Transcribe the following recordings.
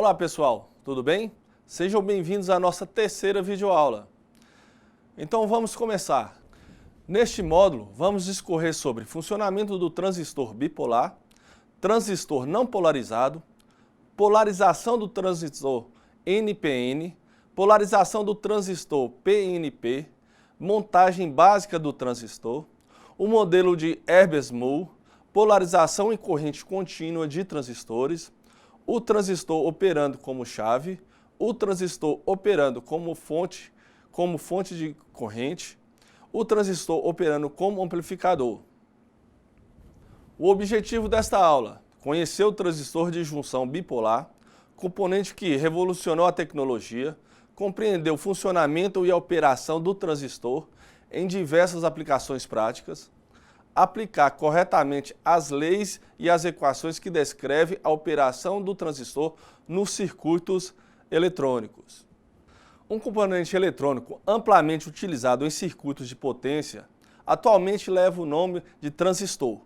Olá pessoal, tudo bem? Sejam bem-vindos à nossa terceira videoaula. Então vamos começar. Neste módulo vamos discorrer sobre funcionamento do transistor bipolar, transistor não polarizado, polarização do transistor NPN, polarização do transistor PNP, montagem básica do transistor, o modelo de Herbers-Moore, polarização em corrente contínua de transistores, o transistor operando como chave, o transistor operando como fonte de corrente, o transistor operando como amplificador. O objetivo desta aula: conhecer o transistor de junção bipolar, componente que revolucionou a tecnologia, compreender o funcionamento e a operação do transistor em diversas aplicações práticas, aplicar corretamente as leis e as equações que descrevem a operação do transistor nos circuitos eletrônicos. Um componente eletrônico amplamente utilizado em circuitos de potência atualmente leva o nome de transistor.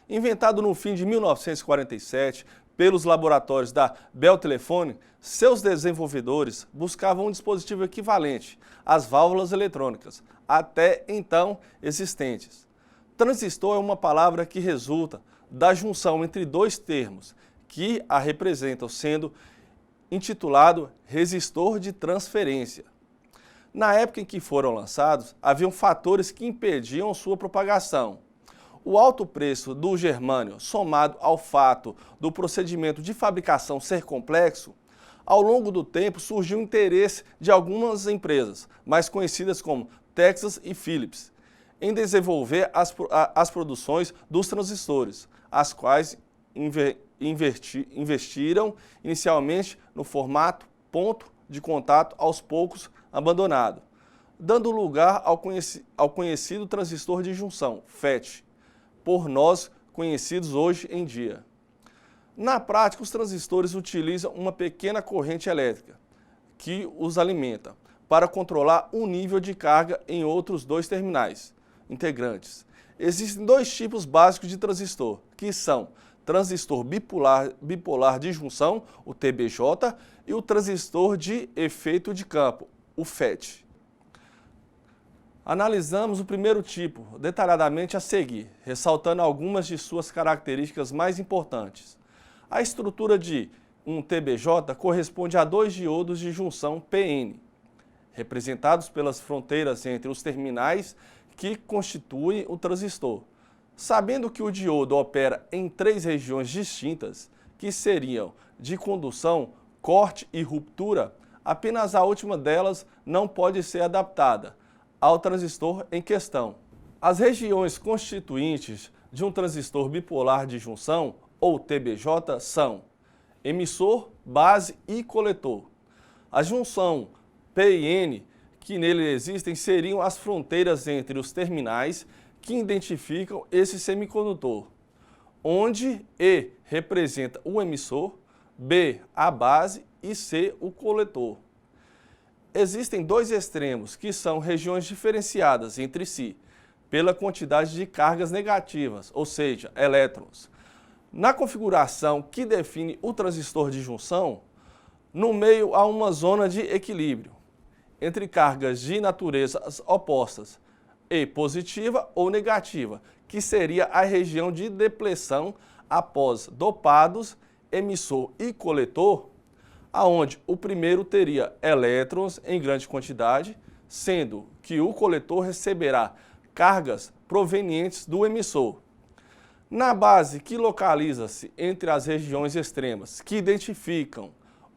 Inventado no fim de 1947 pelos laboratórios da Bell Telephone, seus desenvolvedores buscavam um dispositivo equivalente às válvulas eletrônicas, até então existentes. Transistor é uma palavra que resulta da junção entre dois termos que a representam, sendo intitulado resistor de transferência. Na época em que foram lançados, haviam fatores que impediam sua propagação. O alto preço do germânio, somado ao fato do procedimento de fabricação ser complexo, ao longo do tempo surgiu o interesse de algumas empresas, mais conhecidas como Texas e Philips, em desenvolver as produções dos transistores, as quais investiram inicialmente no formato ponto de contato aos poucos abandonado, dando lugar ao conhecido transistor de junção, FET, por nós conhecidos hoje em dia. Na prática, os transistores utilizam uma pequena corrente elétrica que os alimenta para controlar o nível de carga em outros dois terminais integrantes. Existem dois tipos básicos de transistor, que são transistor bipolar de junção, o TBJ, e o transistor de efeito de campo, o FET. Analisamos o primeiro tipo detalhadamente a seguir, ressaltando algumas de suas características mais importantes. A estrutura de um TBJ corresponde a dois diodos de junção PN, representados pelas fronteiras entre os terminais que constituem o transistor. Sabendo que o diodo opera em três regiões distintas, que seriam de condução, corte e ruptura, apenas a última delas não pode ser adaptada ao transistor em questão. As regiões constituintes de um transistor bipolar de junção, ou TBJ, são emissor, base e coletor. A junção P e N que nele existem seriam as fronteiras entre os terminais que identificam esse semicondutor, onde E representa o emissor, B a base e C o coletor. Existem dois extremos que são regiões diferenciadas entre si pela quantidade de cargas negativas, ou seja, elétrons. Na configuração que define o transistor de junção, no meio há uma zona de equilíbrio entre cargas de naturezas opostas, E positiva ou negativa, que seria a região de depleção após dopados, emissor e coletor, aonde o primeiro teria elétrons em grande quantidade, sendo que o coletor receberá cargas provenientes do emissor. Na base que localiza-se entre as regiões extremas que identificam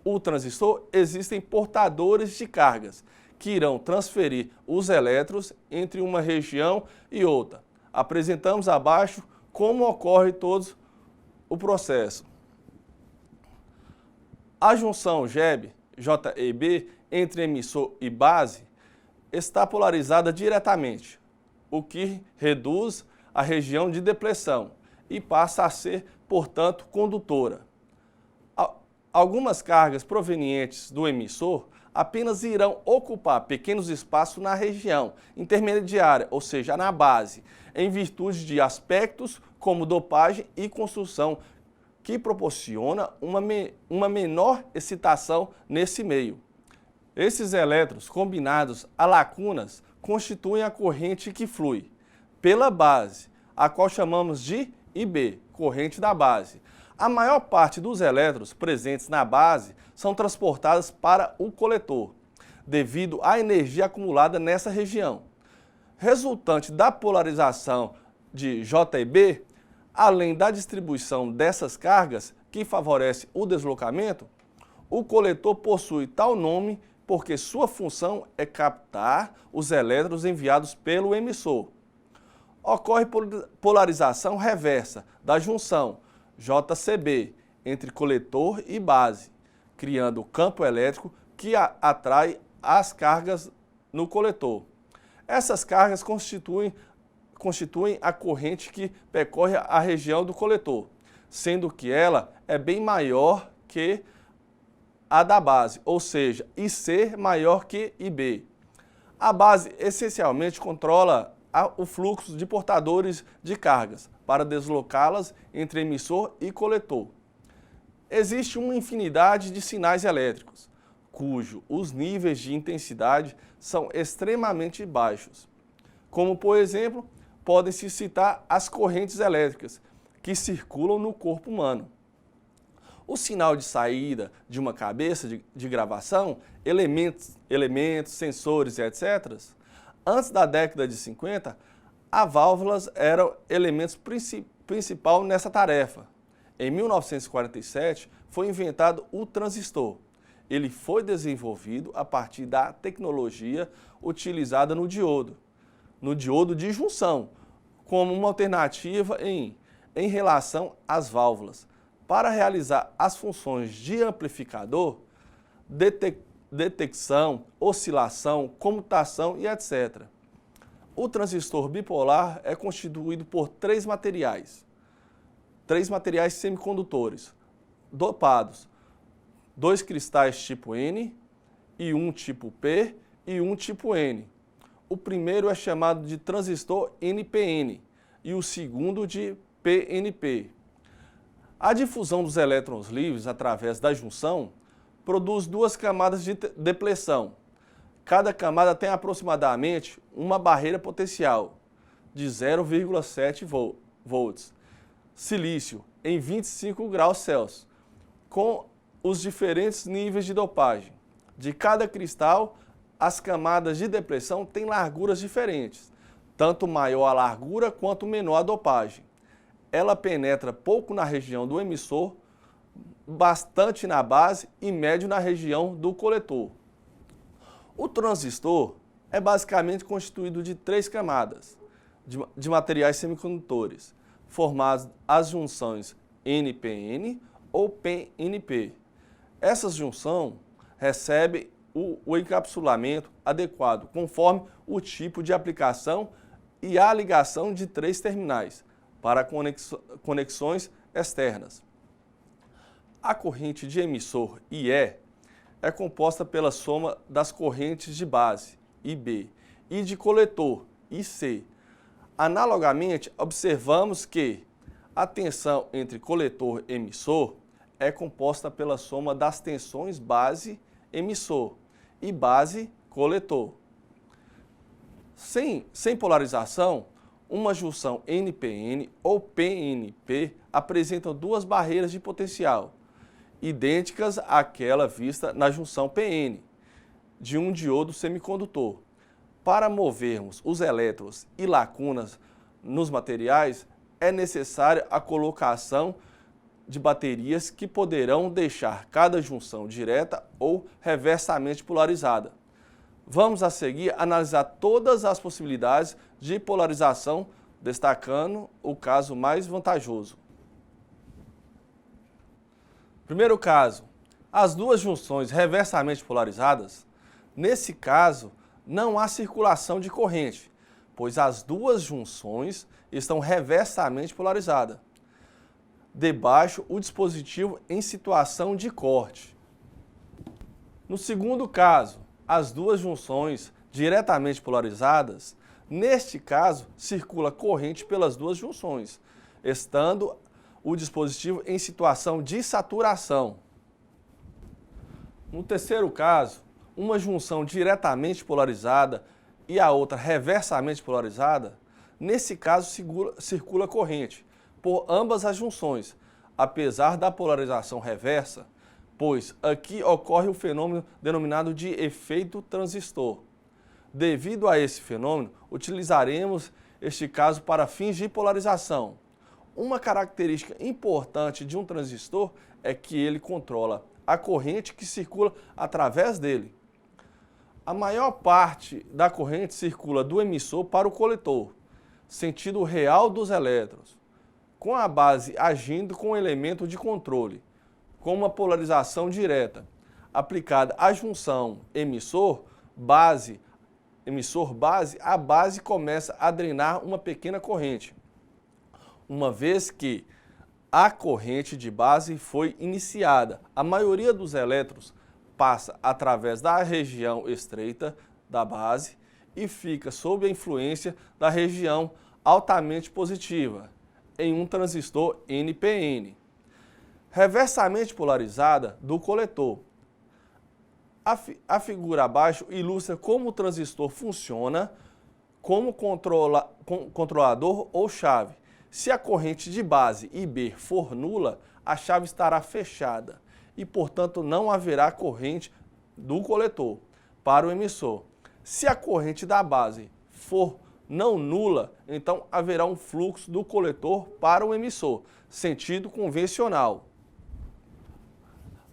o transistor, existem portadores de cargas que irão transferir os elétrons entre uma região e outra. Apresentamos abaixo como ocorre todo o processo. A junção JEB, JEB, entre emissor e base, está polarizada diretamente, o que reduz a região de depleção e passa a ser, portanto, condutora. Algumas cargas provenientes do emissor apenas irão ocupar pequenos espaços na região intermediária, ou seja, na base, em virtude de aspectos como dopagem e construção que proporciona uma menor excitação nesse meio. Esses elétrons combinados a lacunas constituem a corrente que flui pela base, a qual chamamos de IB, corrente da base. A maior parte dos elétrons presentes na base são transportados para o coletor, devido à energia acumulada nessa região. Resultante da polarização de J e B, além da distribuição dessas cargas, que favorece o deslocamento, o coletor possui tal nome porque sua função é captar os elétrons enviados pelo emissor. Ocorre polarização reversa da junção JCB entre coletor e base, criando o campo elétrico que atrai as cargas no coletor. Essas cargas constituem a corrente que percorre a região do coletor, sendo que ela é bem maior que a da base, ou seja, IC maior que IB. A base essencialmente controla o fluxo de portadores de cargas para deslocá-las entre emissor e coletor. Existe uma infinidade de sinais elétricos, cujo os níveis de intensidade são extremamente baixos. Como, por exemplo, podem-se citar as correntes elétricas que circulam no corpo humano. O sinal de saída de uma cabeça de gravação, elementos, sensores, etc., antes da década de 50, as válvulas eram elementos principal nessa tarefa. Em 1947, foi inventado o transistor. Ele foi desenvolvido a partir da tecnologia utilizada no diodo de junção, como uma alternativa em relação às válvulas, para realizar as funções de amplificador, detecção, oscilação, comutação e etc. O transistor bipolar é constituído por três materiais semicondutores, dopados, 2 cristais tipo N, e um tipo P e um tipo N. O primeiro é chamado de transistor NPN e o segundo de PNP. A difusão dos elétrons livres através da junção produz duas camadas de depleção. Cada camada tem aproximadamente uma barreira potencial de 0,7 volts. Silício em 25 graus Celsius, com os diferentes níveis de dopagem. De cada cristal, as camadas de depressão têm larguras diferentes, tanto maior a largura quanto menor a dopagem. Ela penetra pouco na região do emissor, bastante na base e médio na região do coletor. O transistor é basicamente constituído de 3 camadas de materiais semicondutores, formadas as junções NPN ou PNP. Essa junção recebe o encapsulamento adequado, conforme o tipo de aplicação e a ligação de 3 terminais para conexões externas. A corrente de emissor IE é composta pela soma das correntes de base, IB, e de coletor, IC. Analogamente, observamos que a tensão entre coletor e emissor é composta pela soma das tensões base-emissor e base-coletor. Sem polarização, uma junção NPN ou PNP apresenta 2 barreiras de potencial, idênticas àquela vista na junção PN, de um diodo semicondutor. Para movermos os elétrons e lacunas nos materiais, é necessária a colocação de baterias que poderão deixar cada junção direta ou reversamente polarizada. Vamos a seguir analisar todas as possibilidades de polarização, destacando o caso mais vantajoso. Primeiro caso, as 2 junções reversamente polarizadas. Nesse caso, não há circulação de corrente, pois as 2 junções estão reversamente polarizadas. Debaixo, o dispositivo em situação de corte. No segundo caso, as 2 junções diretamente polarizadas, neste caso, circula corrente pelas 2 junções, estando o dispositivo em situação de saturação. No terceiro caso, uma junção diretamente polarizada e a outra reversamente polarizada, nesse caso circula corrente por ambas as junções, apesar da polarização reversa, pois aqui ocorre o fenômeno denominado de efeito transistor. Devido a esse fenômeno, utilizaremos este caso para fins de polarização. Uma característica importante de um transistor é que ele controla a corrente que circula através dele. A maior parte da corrente circula do emissor para o coletor, sentido real dos elétrons, com a base agindo com um elemento de controle, com uma polarização direta. Aplicada à junção emissor-base, a base começa a drenar uma pequena corrente, uma vez que a corrente de base foi iniciada. A maioria dos elétrons passa através da região estreita da base e fica sob a influência da região altamente positiva, em um transistor NPN. Reversamente polarizada do coletor. A figura abaixo ilustra como o transistor funciona como controlador ou chave. Se a corrente de base IB for nula, a chave estará fechada e, portanto, não haverá corrente do coletor para o emissor. Se a corrente da base for não nula, então haverá um fluxo do coletor para o emissor, sentido convencional.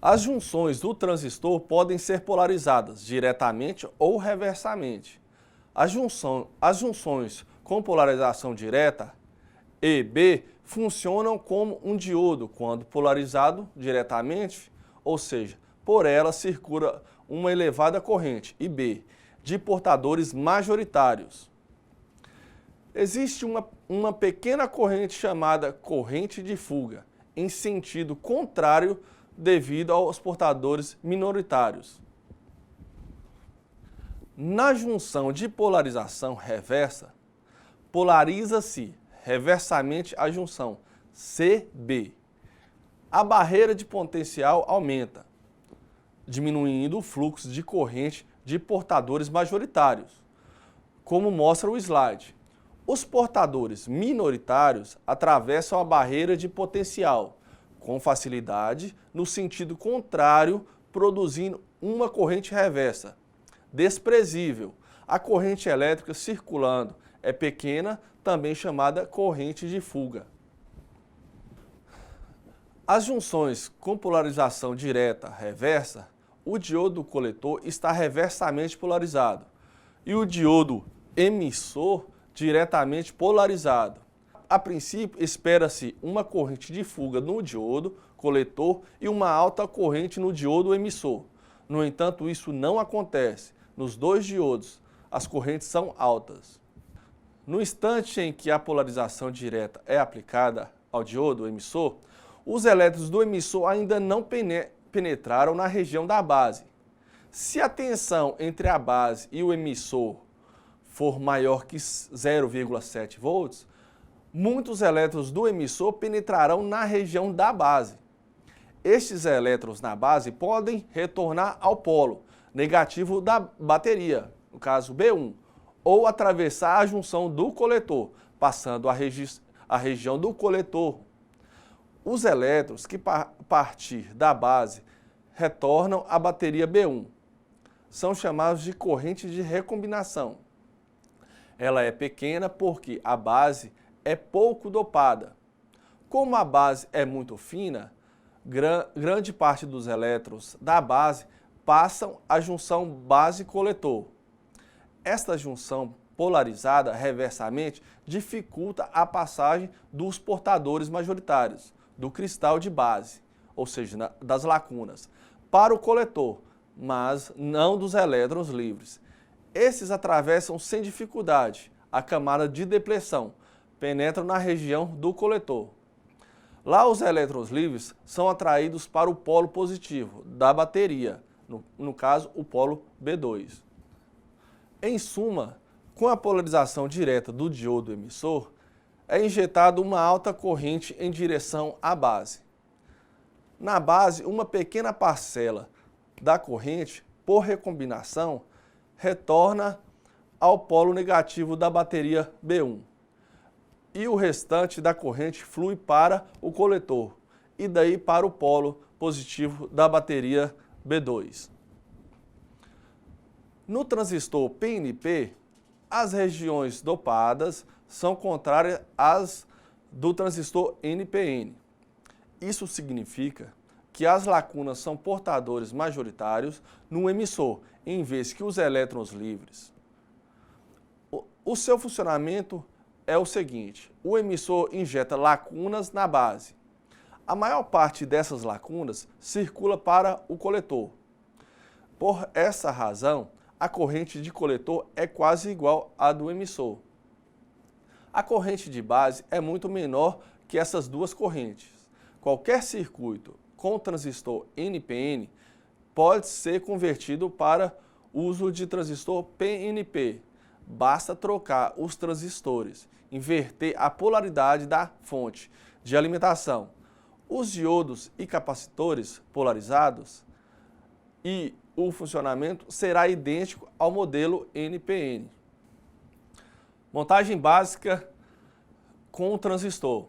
As junções do transistor podem ser polarizadas diretamente ou reversamente. As junções com polarização direta, EB, funcionam como um diodo quando polarizado diretamente, ou seja, por ela circula uma elevada corrente, IB, de portadores majoritários. Existe uma pequena corrente chamada corrente de fuga, em sentido contrário devido aos portadores minoritários. Na junção de polarização reversa, polariza-se reversamente a junção CB. A barreira de potencial aumenta, diminuindo o fluxo de corrente de portadores majoritários, como mostra o slide. Os portadores minoritários atravessam a barreira de potencial com facilidade no sentido contrário, produzindo uma corrente reversa, desprezível. A corrente elétrica circulando é pequena, também chamada corrente de fuga. As junções com polarização direta reversa, o diodo coletor está reversamente polarizado e o diodo emissor diretamente polarizado. A princípio, espera-se uma corrente de fuga no diodo coletor e uma alta corrente no diodo emissor. No entanto, isso não acontece. Nos dois diodos, as correntes são altas. No instante em que a polarização direta é aplicada ao diodo emissor, os elétrons do emissor ainda não penetraram na região da base. Se a tensão entre a base e o emissor for maior que 0,7 volts, muitos elétrons do emissor penetrarão na região da base. Estes elétrons na base podem retornar ao polo negativo da bateria, no caso B1, ou atravessar a junção do coletor, passando a região do coletor. Os elétrons que partir da base retornam à bateria B1. São chamados de corrente de recombinação. Ela é pequena porque a base é pouco dopada. Como a base é muito fina, grande parte dos elétrons da base passam à junção base-coletor. Esta junção polarizada reversamente dificulta a passagem dos portadores majoritários do cristal de base, ou seja, das lacunas, para o coletor, mas não dos elétrons livres. Esses atravessam sem dificuldade a camada de depressão, penetram na região do coletor. Lá os elétrons livres são atraídos para o polo positivo da bateria, no caso o polo B2. Em suma, com a polarização direta do diodo emissor, é injetada uma alta corrente em direção à base. Na base, uma pequena parcela da corrente, por recombinação, retorna ao polo negativo da bateria B1. E o restante da corrente flui para o coletor e daí para o polo positivo da bateria B2. No transistor PNP, as regiões dopadas são contrárias às do transistor NPN. Isso significa que as lacunas são portadores majoritários no emissor, em vez que os elétrons livres. O seu funcionamento é o seguinte: o emissor injeta lacunas na base. A maior parte dessas lacunas circula para o coletor. Por essa razão, a corrente de coletor é quase igual à do emissor. A corrente de base é muito menor que essas duas correntes. Qualquer circuito com transistor NPN pode ser convertido para uso de transistor PNP. Basta trocar os transistores, inverter a polaridade da fonte de alimentação, os diodos e capacitores polarizados, e o funcionamento será idêntico ao modelo NPN. Montagem básica com o transistor.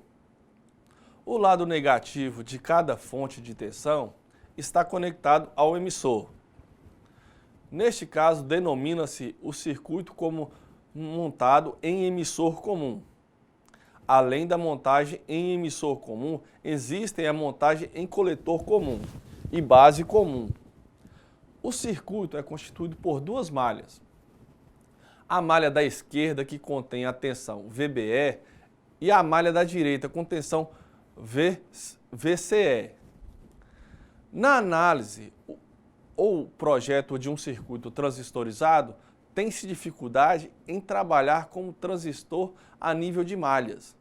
O lado negativo de cada fonte de tensão está conectado ao emissor. Neste caso, denomina-se o circuito como montado em emissor comum. Além da montagem em emissor comum, existe a montagem em coletor comum e base comum. O circuito é constituído por duas malhas. A malha da esquerda, que contém a tensão VBE, e a malha da direita com tensão VCE. Na análise ou projeto de um circuito transistorizado, tem-se dificuldade em trabalhar com o transistor a nível de malhas.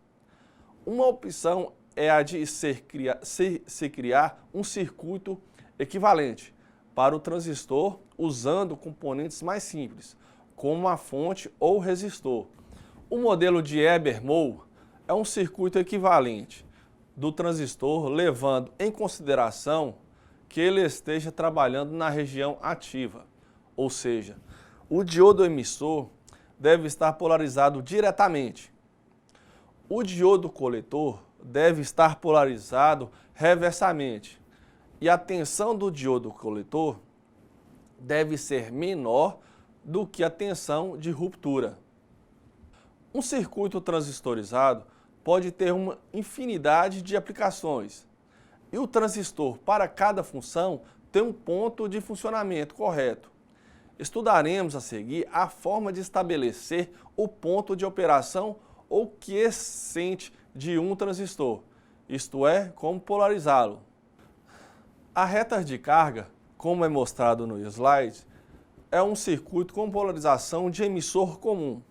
Uma opção é a de se criar um circuito equivalente para o transistor usando componentes mais simples, como a fonte ou resistor. O modelo de Eber-Moll é um circuito equivalente do transistor, levando em consideração que ele esteja trabalhando na região ativa, ou seja, o diodo emissor deve estar polarizado diretamente. O diodo coletor deve estar polarizado reversamente. E a tensão do diodo coletor deve ser menor do que a tensão de ruptura. Um circuito transistorizado pode ter uma infinidade de aplicações. E o transistor, para cada função, tem um ponto de funcionamento correto. Estudaremos a seguir a forma de estabelecer o ponto de operação ou quiescente de um transistor, isto é, como polarizá-lo. A reta de carga, como é mostrado no slide, é um circuito com polarização de emissor comum.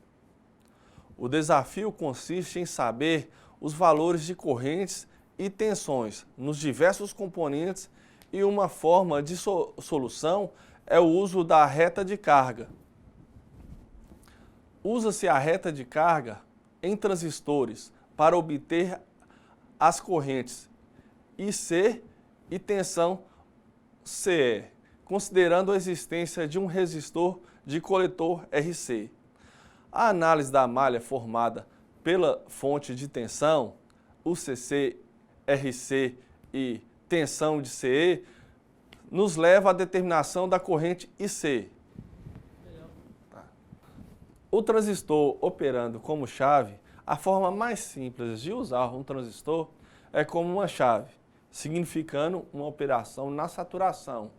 O desafio consiste em saber os valores de correntes e tensões nos diversos componentes, e uma forma de solução é o uso da reta de carga. Usa-se a reta de carga em transistores para obter as correntes IC e tensão CE, considerando a existência de um resistor de coletor RC. A análise da malha formada pela fonte de tensão, UCC, RC e tensão de CE, nos leva à determinação da corrente IC. O transistor operando como chave, a forma mais simples de usar um transistor é como uma chave, significando uma operação na saturação,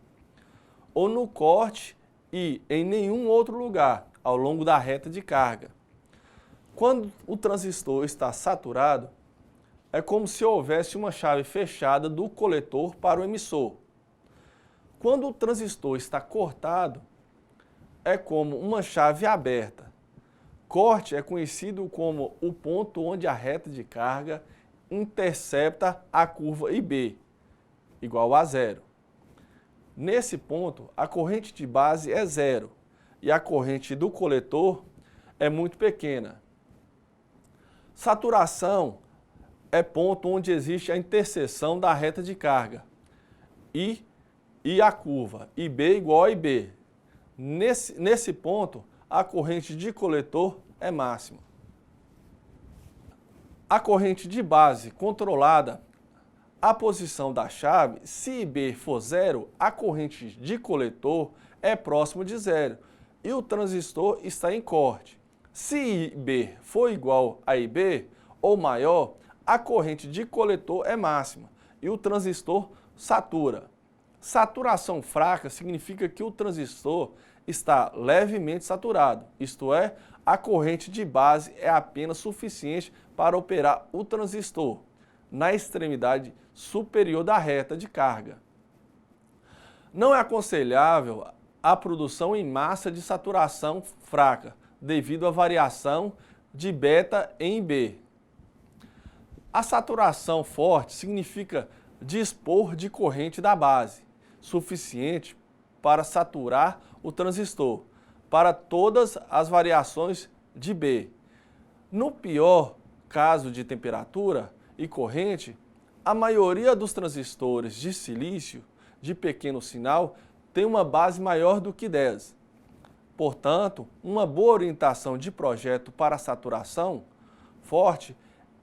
ou no corte e em nenhum outro lugar ao longo da reta de carga. Quando o transistor está saturado, é como se houvesse uma chave fechada do coletor para o emissor. Quando o transistor está cortado, é como uma chave aberta. Corte é conhecido como o ponto onde a reta de carga intercepta a curva IB, igual a zero. Nesse ponto, a corrente de base é zero e a corrente do coletor é muito pequena. Saturação é ponto onde existe a interseção da reta de carga e a curva, IB igual a IB. Nesse ponto, a corrente de coletor é máxima. A corrente de base controlada, a posição da chave, se IB for zero, a corrente de coletor é próximo de zero e o transistor está em corte. Se IB for igual a IB ou maior, a corrente de coletor é máxima e o transistor satura. Saturação fraca significa que o transistor está levemente saturado, isto é, a corrente de base é apenas suficiente para operar o transistor na extremidade superior da reta de carga. Não é aconselhável a produção em massa de saturação fraca, devido à variação de beta em B. A saturação forte significa dispor de corrente da base, suficiente para saturar o transistor, para todas as variações de B. No pior caso de temperatura e corrente, a maioria dos transistores de silício de pequeno sinal tem uma base maior do que 10. Portanto, uma boa orientação de projeto para saturação forte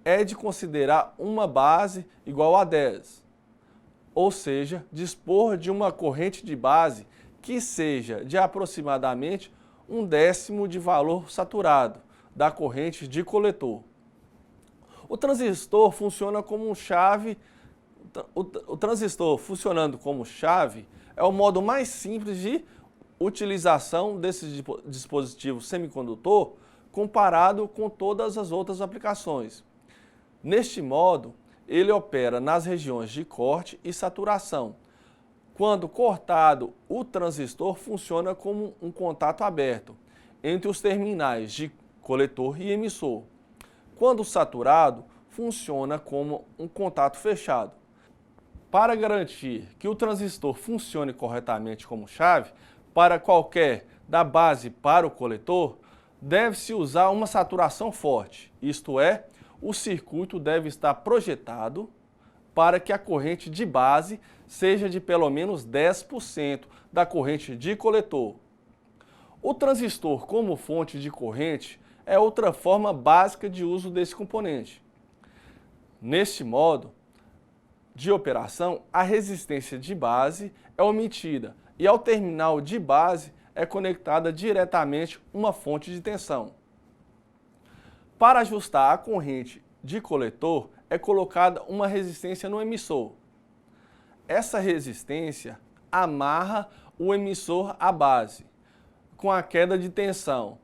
é de considerar uma base igual a 10, ou seja, dispor de uma corrente de base que seja de aproximadamente 1/10 de valor saturado da corrente de coletor. O transistor funciona como chave. O transistor funcionando como chave é o modo mais simples de utilização desse dispositivo semicondutor comparado com todas as outras aplicações. Neste modo, ele opera nas regiões de corte e saturação. Quando cortado, o transistor funciona como um contato aberto entre os terminais de coletor e emissor. Quando saturado, funciona como um contato fechado. Para garantir que o transistor funcione corretamente como chave, para qualquer da base para o coletor, deve-se usar uma saturação forte, isto é, o circuito deve estar projetado para que a corrente de base seja de pelo menos 10% da corrente de coletor. O transistor como fonte de corrente é outra forma básica de uso desse componente. Neste modo de operação, a resistência de base é omitida e ao terminal de base é conectada diretamente uma fonte de tensão. Para ajustar a corrente de coletor, é colocada uma resistência no emissor. Essa resistência amarra o emissor à base, com a queda de tensão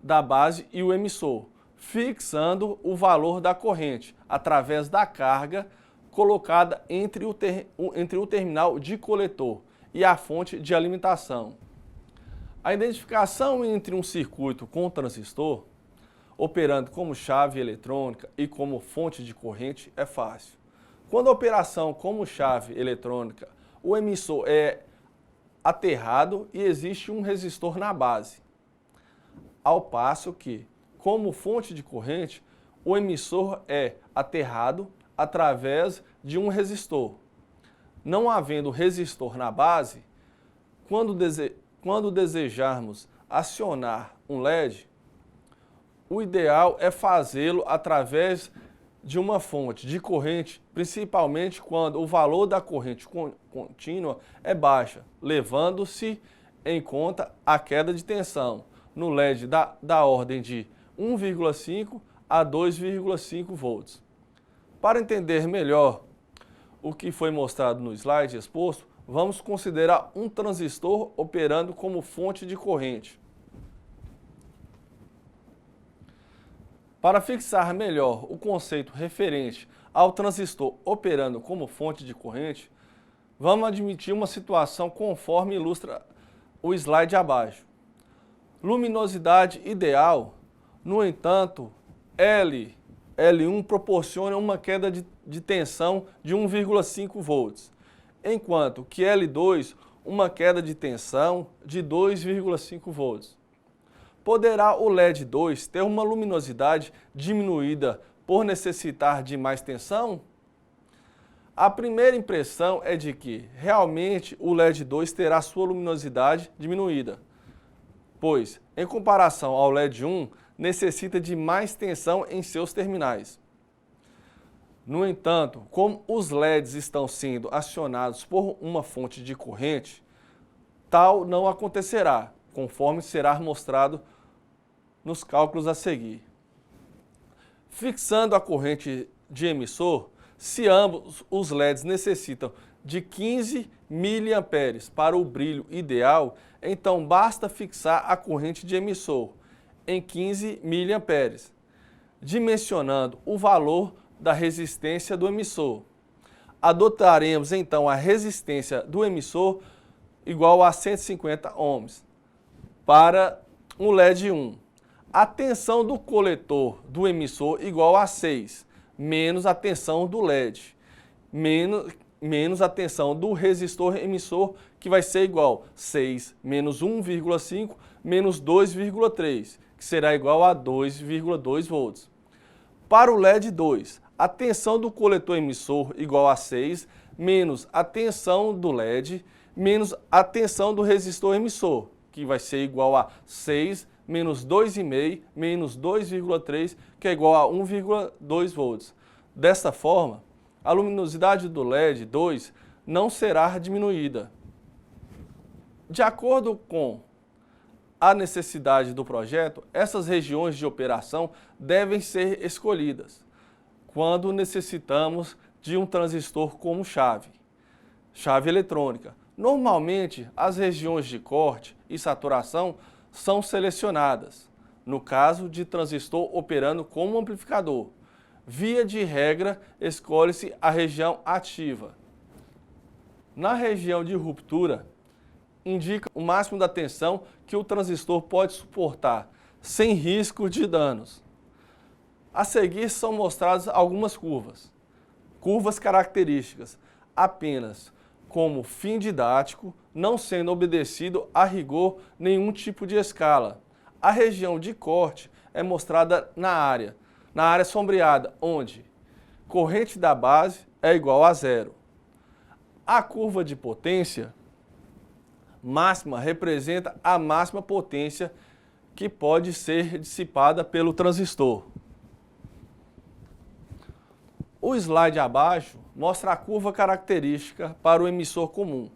da base e o emissor, fixando o valor da corrente através da carga colocada entre o terminal de coletor e a fonte de alimentação. A identificação entre um circuito com um transistor, operando como chave eletrônica e como fonte de corrente, é fácil. Quando a operação como chave eletrônica, o emissor é aterrado e existe um resistor na base, ao passo que, como fonte de corrente, o emissor é aterrado através de um resistor. Não havendo resistor na base, quando desejarmos acionar um LED, o ideal é fazê-lo através de uma fonte de corrente, principalmente quando o valor da corrente contínua é baixa, levando-se em conta a queda de tensão no LED da ordem de 1,5 a 2,5 volts. Para entender melhor o que foi mostrado no slide exposto, vamos considerar um transistor operando como fonte de corrente. Para fixar melhor o conceito referente ao transistor operando como fonte de corrente, vamos admitir uma situação conforme ilustra o slide abaixo. Luminosidade ideal, no entanto, L1 proporciona uma queda de tensão de 1,5 volts, enquanto que L2 uma queda de tensão de 2,5 volts. Poderá o LED 2 ter uma luminosidade diminuída por necessitar de mais tensão? A primeira impressão é de que, realmente, o LED 2 terá sua luminosidade diminuída, pois, em comparação ao LED 1, necessita de mais tensão em seus terminais. No entanto, como os LEDs estão sendo acionados por uma fonte de corrente, tal não acontecerá, conforme será mostrado nos cálculos a seguir. Fixando a corrente de emissor, se ambos os LEDs necessitam de 15 mA para o brilho ideal, então basta fixar a corrente de emissor em 15 mA, dimensionando o valor da resistência do emissor. Adotaremos então a resistência do emissor igual a 150 ohms para o LED 1. A tensão do coletor do emissor igual a 6, menos a tensão do LED, menos a tensão do resistor emissor, que vai ser igual a 6 menos 1,5 menos 2,3, que será igual a 2,2 volts. Para o LED 2, a tensão do coletor emissor igual a 6, menos a tensão do LED, menos a tensão do resistor emissor, que vai ser igual a 6 menos 2,5 menos 2,3, que é igual a 1,2 volts. Desta forma, a luminosidade do LED 2 não será diminuída. De acordo com a necessidade do projeto, essas regiões de operação devem ser escolhidas quando necessitamos de um transistor como chave eletrônica. Normalmente, as regiões de corte e saturação são selecionadas, no caso de transistor operando como amplificador. Via de regra, escolhe-se a região ativa. Na região de ruptura, indica o máximo da tensão que o transistor pode suportar, sem risco de danos. A seguir são mostradas algumas curvas. Curvas características, apenas como fim didático, não sendo obedecido a rigor nenhum tipo de escala. A região de corte é mostrada na área sombreada, onde corrente da base é igual a 0. A curva de potência máxima representa a máxima potência que pode ser dissipada pelo transistor. O slide abaixo mostra a curva característica para o emissor comum,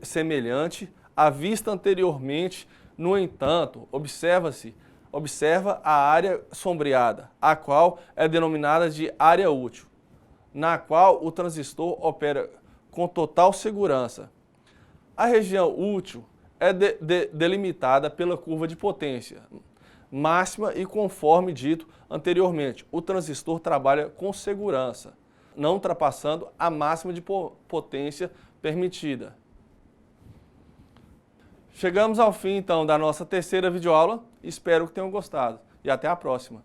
semelhante à vista anteriormente. No entanto, observa a área sombreada, a qual é denominada de área útil, na qual o transistor opera com total segurança. A região útil é delimitada pela curva de potência máxima e, conforme dito anteriormente, o transistor trabalha com segurança, não ultrapassando a máxima de potência permitida. Chegamos ao fim, então, da nossa terceira videoaula. Espero que tenham gostado e até a próxima.